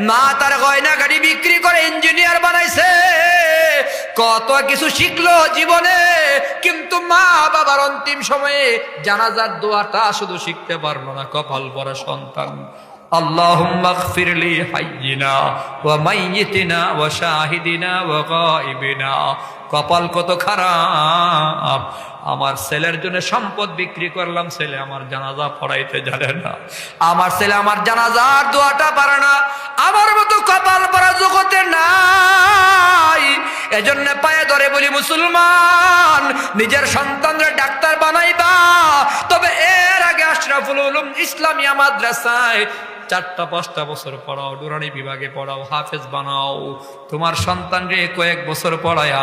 মা তার গয়না গাড়ি বিক্রি করে ইঞ্জিনিয়ার বানাইছে, কত কিছু শিখলো জীবনে, কিন্তু মা বাবার অন্তিম সময়ে জানাজার দোয়াটা শুধু শিখতে পারলো না। কপাল পরা সন্তান। আল্লাহুম্মা গফির লি হাইয়িনা ওয়া মাইয়িতিনা ওয়া শাহিদিনা ওয়া গায়িবিনা। কপাল কত খারাপ, আমার ছেলের জন্য সম্পদ বিক্রি করলাম, ছেলে আমার জানাজা পড়াইতে জানে না, আমার ছেলে আমার জানাজার দোয়াটা পারে না, আমার মতো কপাল পরা জগতে নাই। এজন্য পায়ে ধরে বলি, মুসলমান নিজের সন্তানরা ডাক্তার বানাইবা, তবে এর আগে আশরাফুল উলুম ইসলামিয়া মাদ্রাসায় 4-5 বছর পড়াও, নুরানি বিভাগে পড়াও, হাফেজ বানাও। তোমার সন্তানকে কয়েক বছর পড়ায়া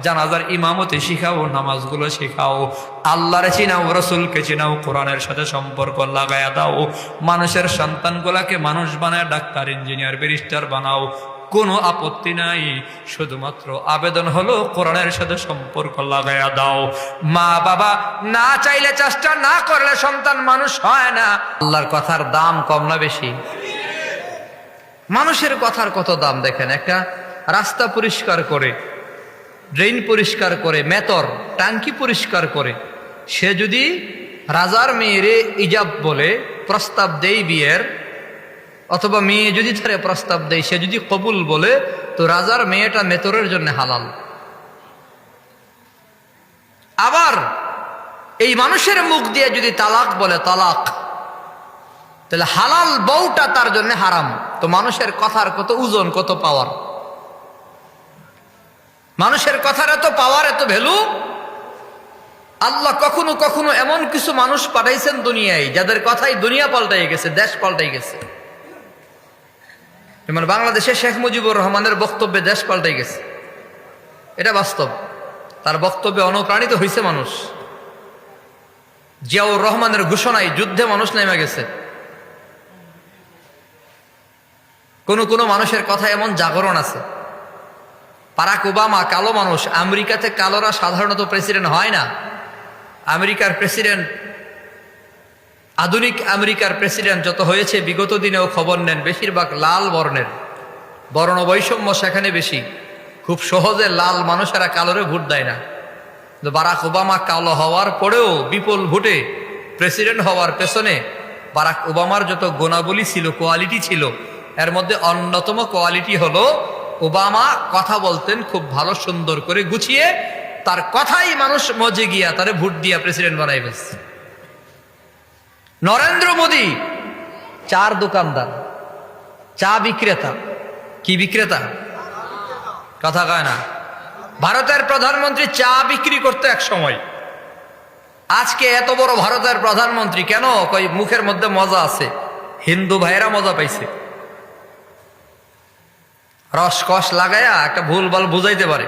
জানাজার ইমামতি শিখাও, নামাজগুলো শিখাও, আল্লাহরে চিনাও, রসুলকে চিনাও, কোরআনের সাথে সম্পর্ক লাগায়া দাও। মানুষের সন্তানগুলাকে মানুষ বানায় ডাক্তার, ইঞ্জিনিয়ার, ব্যারিস্টার বানাও, কোনো আপত্তি নাই। শুধুমাত্র আবেদন হলো কোরআনের সাথে সম্পর্ক লাগায়া দাও। মা বাবা না চাইলে, চেষ্টা না করলে সন্তান মানুষ হয় না। আল্লাহর কথার দাম কম না বেশি? মানুষের কথার কত দাম দেখেন। একটা রাস্তা পরিষ্কার করে, ড্রেন পরিষ্কার করে, মেতর টাঙ্কি পরিষ্কার করে, সে যদি রাজার মেয়েরে ইজাব বলে প্রস্তাব দেই বিয়ের, অথবা মেয়ে যদি তারে প্রস্তাব দেয়, সে যদি কবুল বলে, তো রাজার মেয়েটা মেতরের জন্য হালাল। আবার এই মানুষের মুখ দিয়ে যদি তালাক বলে, তালাক, তাহলে হালাল বউটা তার জন্য হারাম। তো মানুষের কথার কত ওজন, কত পাওয়ার! মানুষের কথার এত পাওয়ার, এত ভ্যালু। আল্লাহ কখনো কখনো এমন কিছু মানুষ পাঠাইছেন দুনিয়ায়, যাদের কথাই দুনিয়া পাল্টাই গেছে, দেশ পাল্টাই গেছে। যেমন বাংলাদেশে শেখ মুজিবুর রহমানের বক্তব্যে দেশ পাল্টাই গেছে, এটা বাস্তব। তার বক্তব্যে অনুপ্রাণিত হয়েছে মানুষ। জিয়াউর রহমানের ঘোষণায় যুদ্ধে মানুষ নেমে গেছে। কোন কোন মানুষের কথা এমন জাগরণ আছে। বারাক ওবামা কালো মানুষ, আমেরিকাতে কালোরা সাধারণত প্রেসিডেন্ট হয় না। আমেরিকার প্রেসিডেন্ট, আধুনিক আমেরিকার প্রেসিডেন্ট যত হয়েছে বিগত দিনেও খবর নেন, বেশিরভাগ লাল বর্ণের। বর্ণ বৈষম্য সেখানে বেশি, খুব সহজে লাল মানুষেরা কালোরে ভোট দেয় না। বারাক ওবামা কালো হওয়ার পরেও বিপুল ভোটে প্রেসিডেন্ট হওয়ার পেছনে বারাক ওবামার যত গুণাবলী ছিল, কোয়ালিটি ছিল, এর মধ্যে অন্যতম কোয়ালিটি হলো ওবামা কথা বলতেন খুব ভালো, সুন্দর করে গুছিয়ে। তার কথাই মানুষ মজে গিয়া তারে ভোট দিয়া প্রেসিডেন্ট বানাই ফেলছে। নরেন্দ্র মোদী চার দোকানদার, চা বিক্রেতা। কি বিক্রেতা? কথা কয় না। ভারতের প্রধানমন্ত্রী চা বিক্রি করতে এক সময়। আজকে এত বড় ভারতের প্রধানমন্ত্রী কেন? কই মুখের মধ্যে মজা আছে, হিন্দু ভাইয়েরা মজা পাইছে, রসকস লাগায়া একটা ভুল ভাল বুঝাইতে পারে।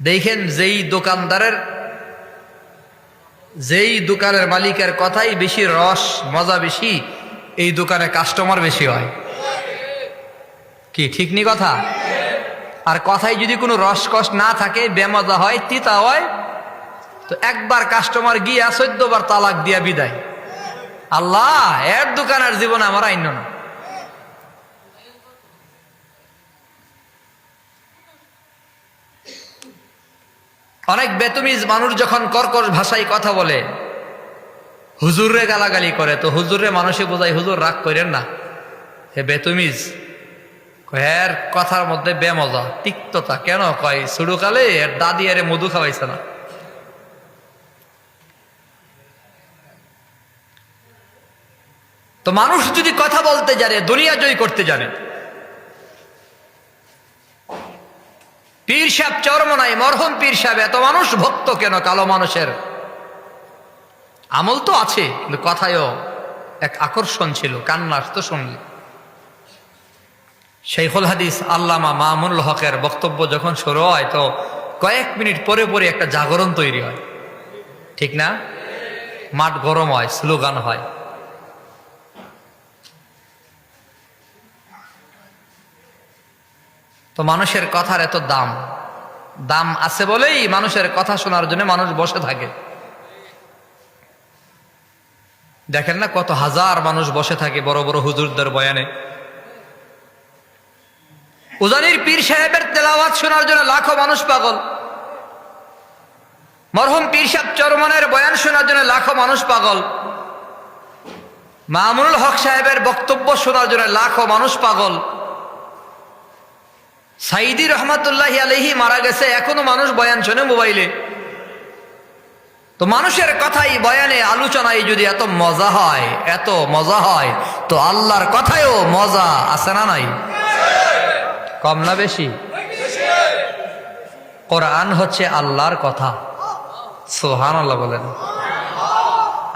দেখেন যেই দোকানের মালিকের কথাই বেশি রস, মজা বেশি, এই দোকানে কাস্টমার বেশি হয়। কি ঠিক নি কথা? আর কথাই যদি কোনো রসকস না থাকে, বেমজা হয়, তিতা হয়, তো একবার কাস্টমার গিয়া 14 বার তালাক দিয়া বিদায়। আল্লাহ, এর দোকানের জীবন আমার আইন না। অনেক বেতমিজ মানুষ যখন কর্কশ ভাষায় কথা বলে, হুজুরে গালাগালি করে, তো হুজুরে মানুষে বোঝায়, হুজুর রাগ করেন না, হে বেতমিজ। এর কথার মধ্যে বেমজা, তিক্ততা। কেন কয়? ছোটকালে এর দাদি আরে মধু খাওয়াইছে না। তো মানুষ যদি কথা বলতে জানে, দুনিয়া জয় করতে জানে। পীর সাহেব চরমনাই, মরহুম পীর সাহেব, এত মানুষ ভক্ত কেন? কালো মানুষের আমল তো আছে, কিন্তু কথায়ও এক আকর্ষণ ছিল, কান্না আসতো শুনলে। শাইখুল হাদিস আল্লামা মামুনুল হকের বক্তব্য যখন শুরু হয়, তো কয়েক মিনিট পরে পরে একটা জাগরণ তৈরি হয়, ঠিক না? মাঠ গরম হয়, স্লোগান হয়। তো মানুষের কথার এত দাম আছে বলেই মানুষের কথা শোনার জন্য মানুষ বসে থাকে। দেখেন না কত হাজার মানুষ বসে থাকে বড় বড় হুজুরদের বয়ানে। উজানির পীর সাহেবের তেলাওয়াত শোনার জন্য লাখো মানুষ পাগল। মরহুম পীর সাহেব চরমনের বয়ান শোনার জন্য লাখো মানুষ পাগল। মামুনুল হক সাহেবের বক্তব্য শোনার জন্য লাখো মানুষ পাগল। সাইদি রহমাতুল্লাহি আলাইহি মারা গেছে, এখনো মানুষ বয়ান শোনে মোবাইলে। তো মানুষের কথাই বয়ানে আলোচনায় যদি এত মজা হয়, এত মজা হয়, তো আল্লাহর কথায়ও মজা আছে না নাই? কম না বেশি? কোরআন হচ্ছে আল্লাহর কথা। সুবহানাল্লাহ বলেন।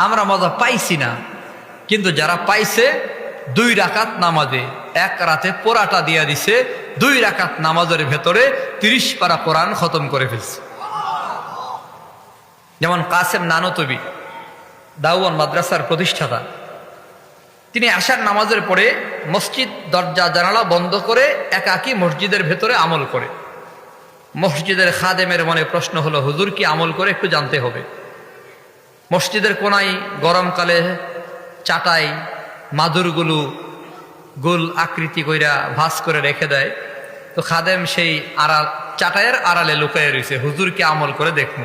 আমরা মজা পাইছি না, কিন্তু যারা পাইছে 2 রাকাত নামাজে এক রাতে পোড়াটা দিয়া দিছে, 2 রাকাত নামাজের ভেতরে 30 পারা কোরআন খতম করে ফেলছে। যেমন কাসেম নানতবি, দাওয়ান মাদ্রাসার প্রতিষ্ঠাতা, তিনি আশার নামাজের পরে মসজিদ দরজা জানালা বন্ধ করে একাকী মসজিদের ভেতরে আমল করে। মসজিদের খাদেমের মনে প্রশ্ন হলো, হুজুর কি আমল করে একটু জানতে হবে। মসজিদের কোনায় গরমকালে চাটাই মাদুরগুলো গোল আকৃতি কইরা ভাঁজ করে রেখে দেয়। তো খাদেম সেই আড়াল চাটাইয়ের আড়ালে লুকিয়ে রয়েছে, হুজুর কি আমল করে দেখুন।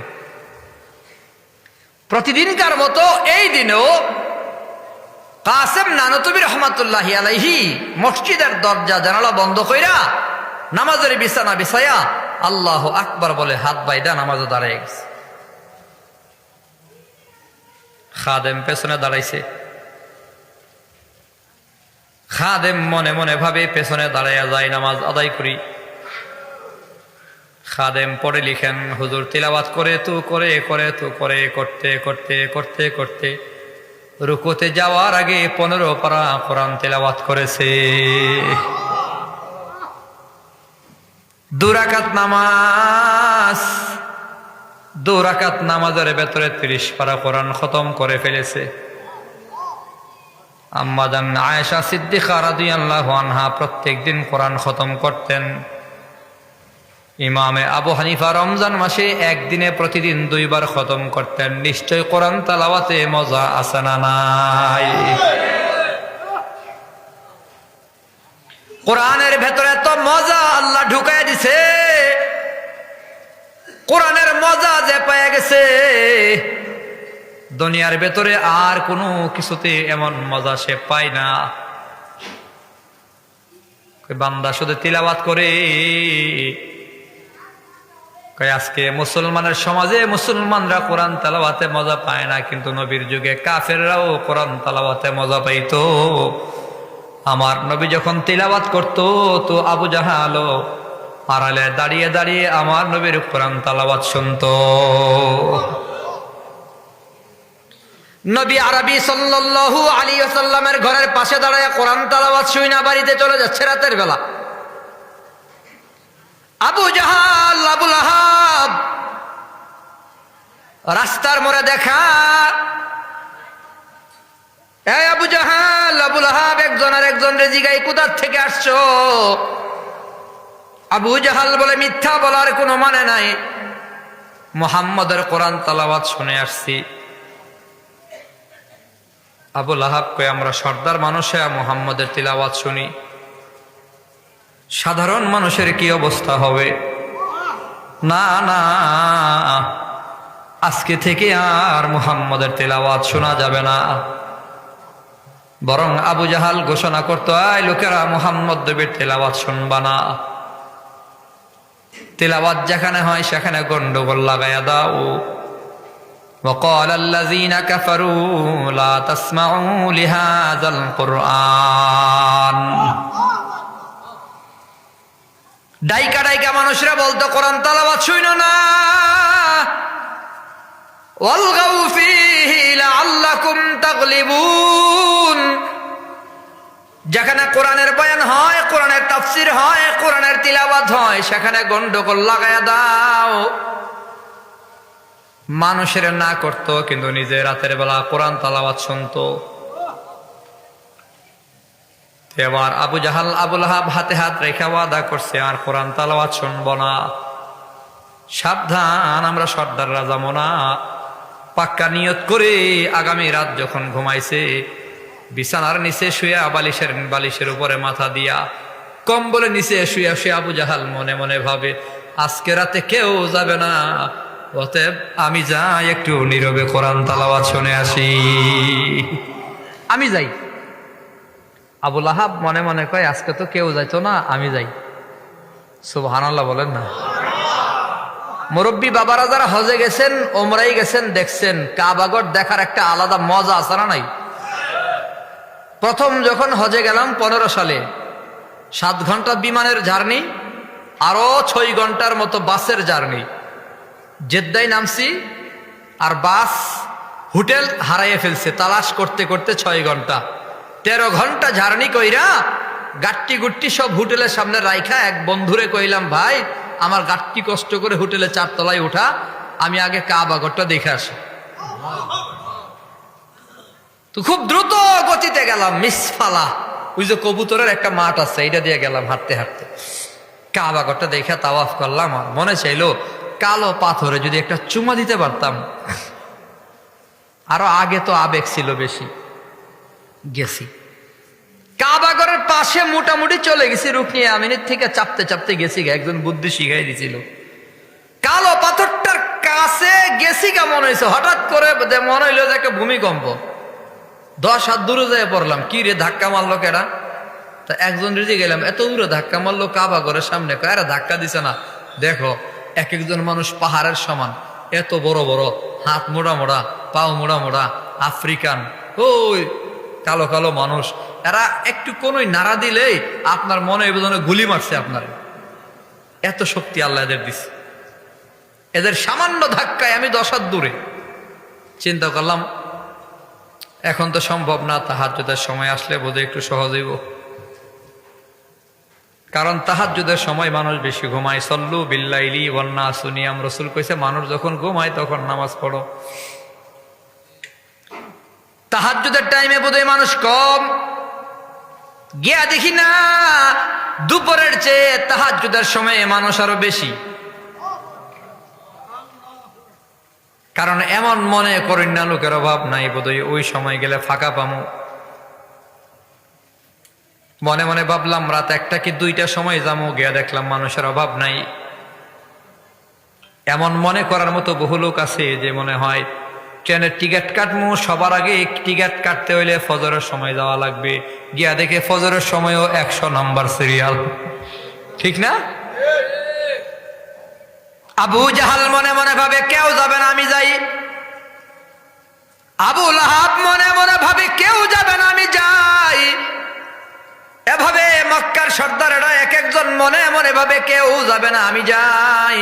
প্রতিদিনকার মতো এই দিনেও কাসেম নানতবি রহমাতুল্লাহি আলাইহি মসজিদের দরজা জানালা বন্ধ কইরা নামাজের বিছানা বিছায়া আল্লাহু আকবার বলে হাত বাইদা নামাজে দাঁড়িয়ে গেছে। খাদেম পেছনে দাঁড়াইছে। খাদেম মনে মনে ভাবে পেছনে দাঁড়াইয়া যায় নামাজ আদায় করি। খাদেম পড়ে লিখেন, হুজুর তিলাওয়াত করে তো করে করে তো করে করতে করতে করতে করতে রুকুতে যাওয়ার আগে 15 পারা কোরআন তিলাওয়াত করেছে। 2 রাকাত নামাজ, 2 রাকাত নামাজের ভেতরে 30 পারা কোরআন খতম করে ফেলেছে। আম্মা জান আয়েশা সিদ্দিকা রাদিয়াল্লাহু আনহা প্রত্যেকদিন কোরআন খতম করতেন। ইমামে আবু হানিফা রমজান মাসে একদিনে প্রতিদিন 2 বার খতম করতেন। নিশ্চয় কোরআন তেলাওয়াতে মজা আছে না নাই? কোরআনের ভেতরে তো মজা আল্লাহ ঢুকায় দিছে। কোরআনের মজা যে পেয়ে গেছে, দুনিয়ার ভেতরে আর কোনো কিছুতে এমন মজা সে পায় না। বান্দা শুধু তিলাওয়াত করে। আজকে মুসলমানের সমাজে মুসলমানরা কোরআন তেলাওয়াতে মজা পায় না, কিন্তু নবীর যুগে কাফেররাও কোরআন তেলাওয়াতে মজা পাইতো। আমার নবী যখন তিলাওয়াত করতো তো আবু জাহাল আড়ালে দাঁড়িয়ে দাঁড়িয়ে আমার নবীর কোরআন তেলাওয়াত শুনতো। নবী আরবি সাল্লাল্লাহু আলাইহি ওয়াসাল্লামের ঘরের পাশে দাঁড়ায় কোরআন তেলাওয়াত শুইনা বাড়িতে চলে যাচ্ছে রাতের বেলা। আবু জাহাল আবুল আহাব রাস্তার মোড়ে দেখা, এই আবু জাহাল আবুল আহাব একজন আর একজন রে জিগাই, কোথার থেকে আসছো? আবু জাহাল বলে, মিথ্যা বলার কোনো মানে নাই, মুহাম্মদের কোরআন তেলাওয়াত শুনে আসছি। আবুল আহাব কয়, আমরা সর্দার মানুষ মুহাম্মদের তিলাওয়াত শুনি, সাধারণ মানুষের কি অবস্থা হবে? না না, আজকে থেকে আর মুহাম্মদের তিলাওয়াত শোনা যাবে না। বরং আবু জাহাল ঘোষণা করতো, আয় লোকেরা, মুহাম্মদ নবীর তিলাওয়াত শুনবা না। তিলাওয়াত যেখানে হয় সেখানে গন্ডগোল লাগাইয়া দাও। وقال الذين كفروا لا تسمعوا لهذا القرآن। ডাইকা ডাইকা মানুষরা বলতো, কোরআন তেলাওয়াত শুইনো না। ওয়ালগাউ ফীহি লাআল্লাকুম তাগলিবুন। যেখানে কোরআনের বয়ান হয়, কোরআনের তাফসীর হয়, কোরআনের তিলাওয়াত হয়, সেখানে গন্ডগোল লাগায়া দাও। মানুষের না করতো, কিন্তু নিজে রাতের বেলা কোরআন তেলাওয়াত শুনতো। এবার আবু জাহাল আবুল আহাব হাতে হাত রেখে ওয়াদা করছে, আর কোরআন তেলাওয়াত শুনবো না। সাবধান, আমরা সর্দাররা যাবো না। পাক্কা নিয়ত করে আগামী রাত যখন ঘুমাইছে, বিছানার নিচে শুয়া বালিশের উপরে মাথা দিয়া কম্বলের নিচে শুয়া শুয়া আবু জাহাল মনে মনে ভাবে, আজকে রাতে কেউ যাবে না, অতএব আমি যাই একটু নীরবে কোরআন তালাওয়াত শুনে আসি, আমি যাই। আবু লাহাব মনে মনে কয়, আজকে তো কেউ যাইতো না, আমি যাই। সুবহানাল্লাহ বলেন না। মুরব্বী বাবারা যারা হজে গেছেন, ওমরাই গেছেন, দেখছেন কাবাগর দেখার একটা আলাদা মজা আছে না নাই? প্রথম যখন হজে গেলাম 15 সালে, 7 ঘন্টা বিমানের জার্নি, আরো 6 ঘন্টার মতো বাসের জার্নি। জেদ্দায় নামছি, আর বাস হোটেল হারাইয়ে ফেলছে, তালাশ করতে করতে 6 ঘন্টা, 13 ঘন্টা জার্নি কইরা গাট্টি গুট্টি সব হোটেলের সামনে রাইখা এক বন্ধুরে কইলাম, ভাই আমার গাট্টি কষ্ট করে হোটেলে 4 তলায় উঠা, আমি আগে কাবাগরটা দেখে আসি। তো খুব দ্রুত গতিতে গেলাম, মিসফালা, ওই যে কবুতরের একটা মাঠ আছে, এইটা দিয়ে গেলাম হাঁটতে হাঁটতে। কাবাগরটা দেখে তাওয়াফ করলাম, আর মনে চাইলো কালো পাথরে যদি একটা চুমা দিতে পারতাম। আরো আগে তো আবেগ ছিল বেশি, গেছি কাবাগরের পাশে, মোটামুটি চলে গেছি, রুকনি আমিনের থেকে চাপতে চাপতে গেছি, একজন বুদ্ধি শিখাই দিছিল। কালো পাথরটার কাছে গেছি কেমন হয়েছে, হঠাৎ করে মনে হইলো যে একটা ভূমিকম্প, 10 হাত দূরে যেয়ে পড়লাম। কি রে ধাক্কা মারলো কেডা? তা একজন রেজে গেলাম, এত দূরে ধাক্কা মারলো কাবাগরের সামনে। আরে ধাক্কা দিছে না, দেখো এক একজন মানুষ পাহাড়ের সমান, এত বড় বড়, হাত মোড়া মোড়া, পাও মোড়া মোড়া, আফ্রিকান, ওই কালো কালো মানুষ, এরা একটু কোনোই নাড়া দিলেই আপনার মনে এবার গুলি মারছে আপনার, এত শক্তি আল্লাহ এদের দিচ্ছে। এদের সামান্য ধাক্কায় আমি 10 হাত দূরে। চিন্তা করলাম এখন তো সম্ভব না, তাহাজ্জুদের সময় আসলে বোধহয় একটু সহজ হইব, কারণ তাহাজ্জুদের সময় মানুষ বেশি ঘুমায়। সল্লু বিল্লাইলি ওয়ান নাসু নিয়াম, রাসূল কইছে মানুষ যখন ঘুমায় তখন নামাজ পড়ো। তাহাজ্জুদের টাইমে বোধহয় মানুষ কম, গিয়া দেখি না দুপুরের চেয়ে তাহাজ্জুদের সময়ে মানুষ আরো বেশি। কারণ এমন মনে করেন না লোকের অভাব নাই, বোধহয় ওই সময় গেলে ফাঁকা পামু। মনে মনে ভাবলাম রাত 1টা কি 2টার সময় যাবো, গিয়া দেখলাম মানুষের অভাব নাই। এমন মনে করার মতো বহু লোক আছে যে মনে হয় ট্রেনের টিকিট কাটমু, সবার আগে টিকিট কাটতে হইলে ফজরের সময় যাওয়া লাগবে, গিয়া দেখে ফজরের সময়ও 100 নাম্বার সিরিয়াল, ঠিক না? আবু জাহাল মনে মনে ভাবে কেউ যাবে না, আমি যাই। আবু লাহাব মনে মনে ভাবে কেউ যাবে না, আমি যাই। এভাবে মক্কার সর্দারেরা এক একজন মনে মনে ভাবে কেউ যাবে না, আমি যাই।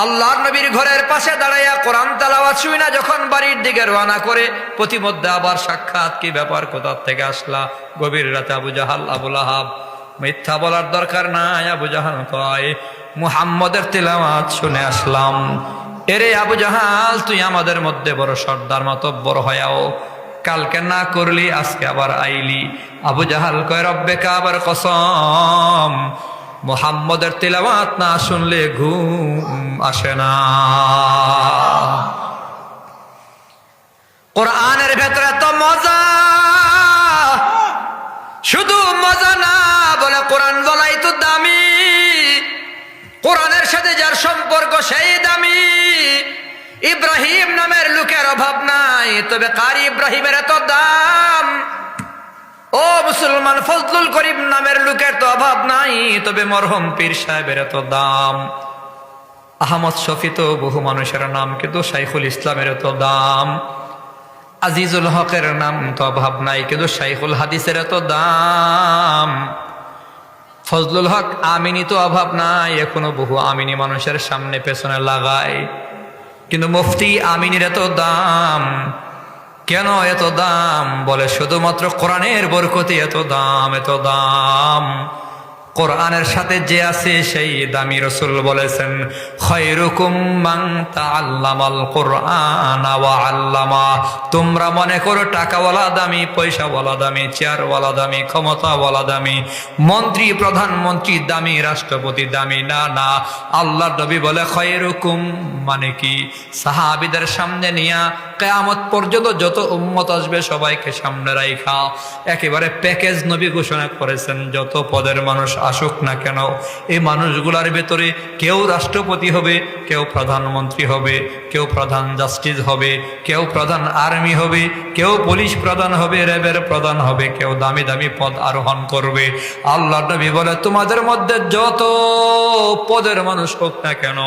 আল্লাহর নবীর ঘরের পাশে দাঁড়াইয়া কোরআন তেলাওয়াত শুই না, যখন বাড়ির দিকে রওনা করে প্রতিমধ্যে আবার সাক্ষাৎ, কি ব্যাপার, কোথা থেকে আসলা গভীর রাতে? আবু জাহাল, আবু লাহাব। মিথ্যা বলার দরকার নাই। আবু জাহাল কয় মুহাম্মদের তেলাওয়াত শুনে আসলাম। এরে আবু জাহাল, তুই আমাদের মধ্যে বড় সর্দার মাতব্বর হয়াও, কালকে না করলি আজকে আবার আইলি। আবু জাহাল কয় রব্বে কাবার কসম, মুহাম্মদের তেলাওয়াত না শুনলে ঘুম আসে না। কোরআনের ভেতরে তো মজা, শুধু মজা না, বলে কোরআন বলাই তো দামি। কোরআনের সাথে যার সম্পর্ক সেই দামি। ইব্রাহিম নামের লোকের অভাব নাই, তবে কারি ইব্রাহিমের এত দাম। ও মুসলমান, ফজলুল করিম নামের লোকের তো অভাব নাই, তবে মরহুম পীর সাহেবের এত দাম। আহমদ শফি তো বহু মানুষের নাম, কিন্তু শাইখুল ইসলামের এত দাম। আজিজুল হকের নাম তো অভাব নাই, কিন্তু শাইখুল হাদিসের এত দাম। ফজলুল হক আমিনী তো অভাব নাই, এখনো বহু আমিনী মানুষের সামনে পেছনে লাগায়, কিন্তু মুফতি আমিনীর এত দাম। কেন এত দাম? বলে শুধুমাত্র কোরআনের বরকতে এত দাম, এত দাম। কোরআনের সাথে যে আছে সেই দামি। রাসূল বলেছেন, খায়রুকুম মান তাআল্লামাল কুরআনা ওয়া আল্লামা। তোমরা মনে করো টাকাওয়ালা দামি, পয়সাওয়ালা দামি, চেয়ারওয়ালা দামি, ক্ষমতাওয়ালা দামি, মন্ত্রী প্রধানমন্ত্রী দামি, রাষ্ট্রপতি দামি। না না, আল্লাহর নবী বলে খায়রুকুম মানে কি? সাহাবীদের সামনে নিয়া কিয়ামত পর্যন্ত যত উম্মত আসবে সবাইকে সামনে রাইখা একেবারে প্যাকেজ নবী ঘোষণা করেছেন। যত পদের মানুষ আসুক না কেন, এই মানুষগুলার ভেতরে কেউ রাষ্ট্রপতি হবে, কেউ প্রধানমন্ত্রী হবে, কেউ প্রধান জাস্টিস হবে, কেউ প্রধান আর্মি হবে, কেউ পুলিশ প্রধান হবে, র্যাবের প্রধান হবে, কেউ দামি দামি পদ আরোহণ করবে। আল্লাহর নবী বলে, তোমাদের মধ্যে যত পদের মানুষ হোক না কেন,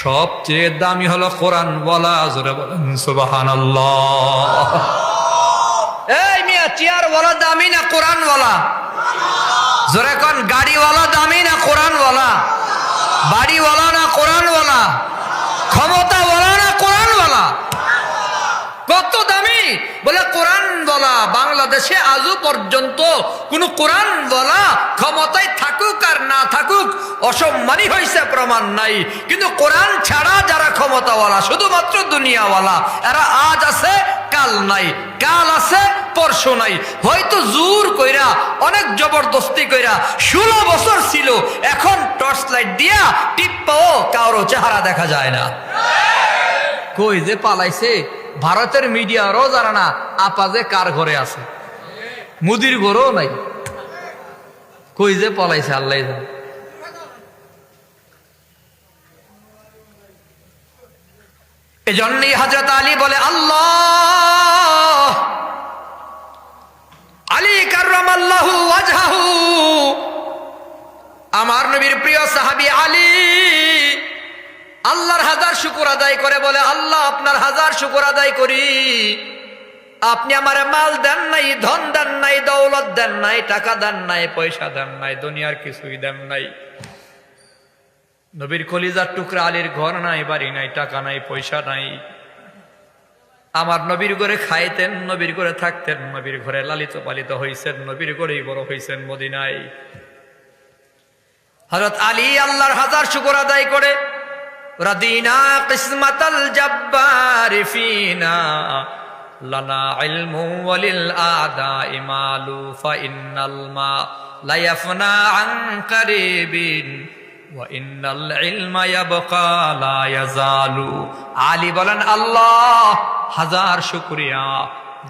সবচেয়ে দামি হলো কোরআন ওয়ালা। জোরে বলেন সুবহানাল্লাহ। এই মিয়া, চেয়ারওয়ালা দামি না কোরআনওয়ালা? জোরে কোন, গাড়িওয়ালা দামি না কোরআনওয়ালা? বাড়িওয়ালা না কোরআনওয়ালা? ক্ষমতাওয়ালা না কোরআনওয়ালা? কত দামি? বলে কোরআনওয়ালা। বাংলাদেশে আজও পর্যন্ত কোন কোরআনওয়ালা ক্ষমতায় থাকুক আর না থাকুক অসম্মানী হয়েছে প্রমাণ নাই। কিন্তু কোরআন ছাড়া যারা ক্ষমতাওয়ালা, শুধুমাত্র দুনিয়াওয়ালা, এরা আজ আছে কাল নাই, কাল আছে পরশু নাই। হয়তো জোর কইরা, অনেক জবরদস্তি কইরা 16 বছর ছিল, এখন টর্চ লাইট দিয়া টিপ্পাও কারো চেহারা দেখা যায় না। কই যে পালাইছে, ভারতের মিডিয়ারও জানা না আপা যে কার ঘরে আছে, মুদির ঘরেও নাই। কই যে পালাইছে আল্লাহ জানে। এজন্যই হযরত আলী বলে, আল্লাহ, আলী কাররামাল্লাহু ওয়াজহাহু, আমার নবীর প্রিয় সাহাবী আলী আল্লাহর হাজার শুকর আদায় করে, বলে, আল্লাহ আপনার হাজার শুকর আদায় করি, আপনি আমারে মাল দেন নাই, ধন দেন নাই, দৌলত দেন নাই, টাকা দেন নাই, পয়সা দেন নাই, দুনিয়ার কিছুই দেন নাই। নবীর কলিজার টুকরা আলীর ঘর নাই, বাড়ি নাই, টাকা নাই, পয়সা নাই। আমার নবীর ঘরে খাইতেন, নবীর ঘরে থাকতেন, নবীর ঘরে লালিত পালিত হইছেন, নবীর ঘরেই বড় হইছেন মদিনায়। হযরত আলী আল্লাহর হাজার শুকর আদায় করে, রাদিনা কিসমাতাল জাব্বারি ফিনা লানা ইলমু ওয়ালিল আদাই মালু ফা ইন্নাল মা লা ইয়াফনা আন কারিবিন ওয়া ইন্নাল ইলমা ইয়াবকা লা ইয়াজালু। আলী বলেন, আল্লাহ হাজার শুকরিয়া,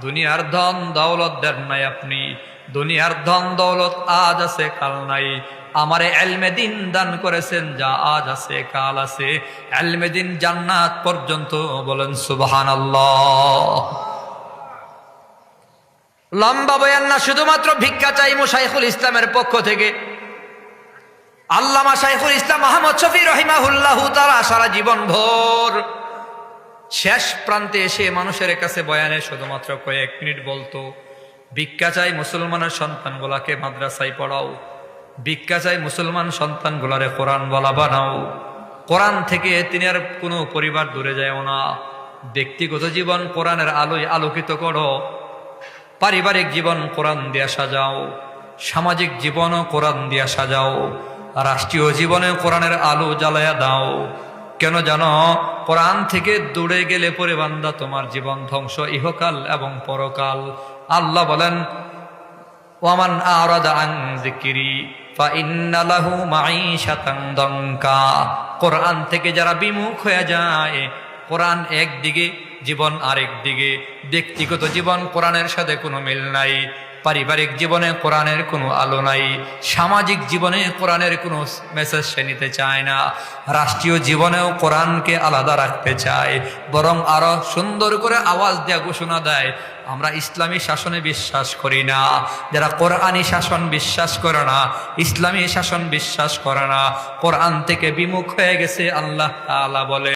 দুনিয়ার ধন দৌলত দেন নাই আপনি, দুনিয়ার ধন দৌলত আজ আছে কাল নাই। আমারে ইলমে দ্বীন দান করেছেন, যা আজ আছে কাল আছে, ইলমে দ্বীন জান্নাত পর্যন্ত। বলেন সুবহানাল্লাহ। লম্বা বয়ান না, শুধুমাত্র ভিক্ষা চাই শাইখুল ইসলামের পক্ষ থেকে। আল্লামা শাইখুল ইসলাম আহমদ শফী রাহিমাহুল্লাহ তাআলা সারা জীবন ভোর শেষ প্রান্তে এসে মানুষের কাছে বয়ানে শুধুমাত্র কয়েক মিনিট বলতো, ভিক্ষা চাই মুসলমানের সন্তানগুলাকে মাদ্রাসায় পড়াও, ভিক্ষা চাই মুসলমান সন্তানগুলারে কোরআন বলা বানাও, কোরআন থেকে তিনি আর কোনো পরিবার দূরে যায় না। ব্যক্তিগত জীবন কোরআনের আলোয় আলোকিত করো, পারিবারিক জীবন কোরআন দিয়া সাজাও, সামাজিক জীবনও কোরআন দিয়া সাজাও, রাষ্ট্রীয় জীবনে কোরআনের আলো জ্বালায়া দাও। কেন জানো? কোরআন থেকে দূরে গেলে পরে বান্দা তোমার জীবন ধ্বংস, ইহকাল এবং পরকাল। আল্লাহ বলেন, ওয়ামান আরাদা আন যিকরি ফাইন্না লাহু মাঈশাতান দানকা। কোরআন থেকে যারা বিমুখ হয়ে যায়, কোরআন একদিকে, জীবন আরেক দিকে। ব্যক্তিগত জীবন কোরআনের সাথে কোনো মিল নাই, পারিবারিক জীবনে কোরআনের কোনো আলো নাই, সামাজিক জীবনে কোরআনের কোনো মেসেজ সে নিতে চায় না, রাষ্ট্রীয় জীবনেও কোরআনকে আলাদা রাখতে চায়, বরং আরো সুন্দর করে আওয়াজ দেয়া ঘোষণা দেয়, আমরা ইসলামী শাসনে বিশ্বাস করি না। যারা কোরআনী শাসন বিশ্বাস করে না, ইসলামী শাসন বিশ্বাস করে না, কোরআন থেকে বিমুখ হয়ে গেছে। আল্লাহ তাআলা বলে,